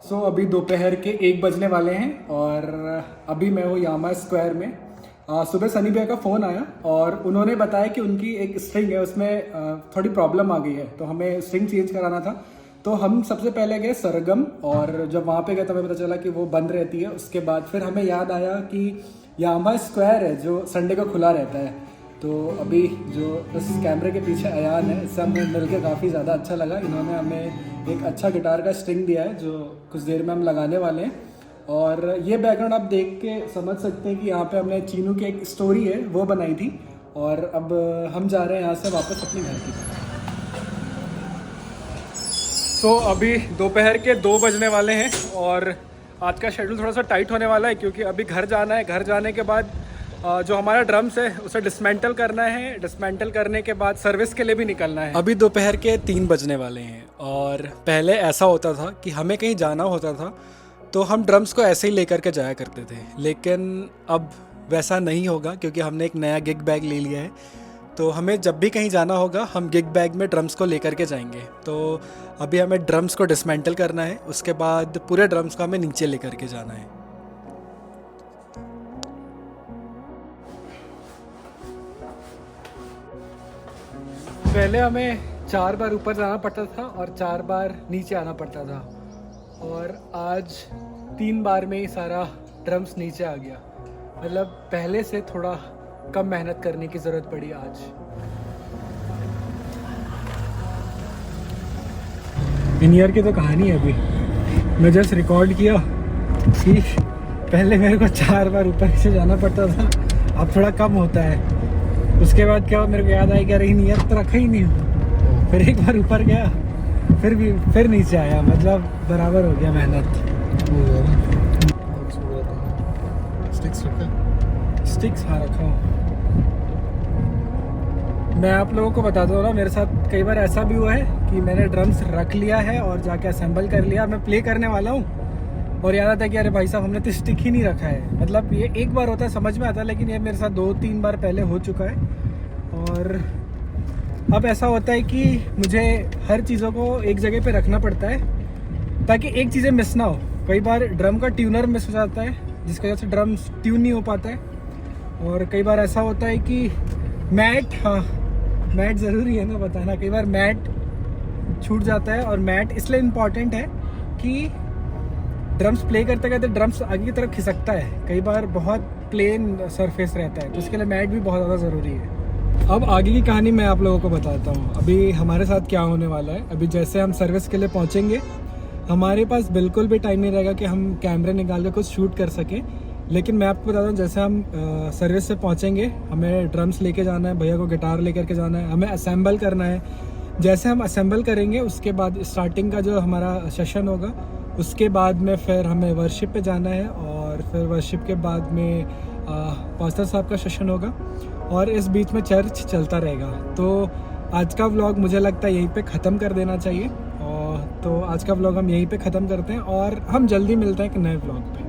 अभी दोपहर के 1 बजने वाले हैं और अभी मैं हूँ यामा स्क्वायर में। सुबह सनी भैया का फ़ोन आया और उन्होंने बताया कि उनकी एक स्ट्रिंग है उसमें थोड़ी प्रॉब्लम आ गई है, तो हमें स्ट्रिंग चेंज कराना था। तो हम सबसे पहले गए सरगम और जब वहाँ पे गए तो हमें पता चला कि वो बंद रहती है। उसके बाद फिर हमें याद आया कि यामा स्क्वायर है जो संडे को खुला रहता है। तो अभी जो उस कैमरे के पीछे अयान है, इससे हमें मिल के काफ़ी ज़्यादा अच्छा लगा। इन्होंने हमें एक अच्छा गिटार का स्ट्रिंग दिया है जो कुछ देर में हम लगाने वाले हैं। और ये बैकग्राउंड आप देख के समझ सकते हैं कि यहाँ पे हमने चीनू की एक स्टोरी है वो बनाई थी। और अब हम जा रहे हैं यहाँ से वापस अपने घर की तरफ। तो अभी दोपहर के 2 बजने वाले हैं और आज का शेड्यूल थोड़ा सा टाइट होने वाला है क्योंकि अभी घर जाना है। घर जाने के बाद जो हमारा ड्रम्स है उसे डिसमेंटल करना है। डिसमेंटल करने के बाद सर्विस के लिए भी निकलना है। अभी दोपहर के 3 बजने वाले हैं और पहले ऐसा होता था कि हमें कहीं जाना होता था तो हम ड्रम्स को ऐसे ही लेकर के जाया करते थे, लेकिन अब वैसा नहीं होगा क्योंकि हमने एक नया गिग बैग ले लिया है। तो हमें जब भी कहीं जाना होगा हम गिग बैग में ड्रम्स को लेकर के जाएंगे। तो अभी हमें ड्रम्स को डिसमेंटल करना है, उसके बाद पूरे ड्रम्स को हमें नीचे लेकर के जाना है। पहले हमें 4 बार ऊपर जाना पड़ता था और 4 बार नीचे आना पड़ता था और आज 3 बार में ही सारा ड्रम्स नीचे आ गया। मतलब पहले से थोड़ा कम मेहनत करने की ज़रूरत पड़ी आज। इन ईयर की तो कहानी है। अभी मैं जस्ट रिकॉर्ड किया कि पहले मेरे को 4 बार ऊपर से जाना पड़ता था, अब थोड़ा कम होता है। उसके बाद क्या मेरे को याद आया कि अरे इन ईयर तो रखा ही नहीं हूँ। फिर एक बार ऊपर गया फिर नीचे आया, मतलब बराबर हो गया मेहनत। स्टिक्स हाँ रखा हूँ। मैं आप लोगों को बताता हूँ ना, मेरे साथ कई बार ऐसा भी हुआ है कि मैंने ड्रम्स रख लिया है और जाके असेंबल कर लिया। मैं प्ले करने वाला हूँ और याद आता है कि अरे भाई साहब हमने तो स्टिक ही नहीं रखा है। मतलब ये एक बार होता है, समझ में आता है, लेकिन ये मेरे साथ 2-3 बार पहले हो चुका है। और अब ऐसा होता है कि मुझे हर चीज़ों को एक जगह पे रखना पड़ता है ताकि एक चीज़ें मिस ना हो। कई बार ड्रम का ट्यूनर मिस हो जाता है जिसकी वजह से ड्रम ट्यून नहीं हो पाता है। और कई बार ऐसा होता है कि मैट, हाँ मैट ज़रूरी है ना बताना, कई बार मैट छूट जाता है। और मैट इसलिए इम्पॉर्टेंट है कि ड्रम्स प्ले करते करते ड्रम्स आगे की तरफ खिसकता है। कई बार बहुत प्लेन सरफेस रहता है तो उसके लिए मैट भी बहुत ज़्यादा ज़रूरी है। अब आगे की कहानी मैं आप लोगों को बताता हूँ अभी हमारे साथ क्या होने वाला है। अभी जैसे हम सर्विस के लिए पहुँचेंगे हमारे पास बिल्कुल भी टाइम नहीं रहेगा कि हम कैमरे निकाल के कुछ शूट कर सकें। लेकिन मैं आपको बताता हूँ, जैसे हम सर्विस से पहुँचेंगे हमें ड्रम्स लेके जाना है, भैया को गिटार लेकर के जाना है, हमें असेंबल करना है। जैसे हम असेंबल करेंगे उसके बाद स्टार्टिंग का जो हमारा सेशन होगा उसके बाद में फिर हमें वर्शिप पे जाना है और फिर वर्शिप के बाद में पास्टर साहब का सेशन होगा और इस बीच में चर्च चलता रहेगा। तो आज का व्लॉग मुझे लगता है यहीं पे ख़त्म कर देना चाहिए। और तो आज का व्लॉग हम यहीं पे ख़त्म करते हैं और हम जल्दी मिलते हैं एक नए व्लॉग पे।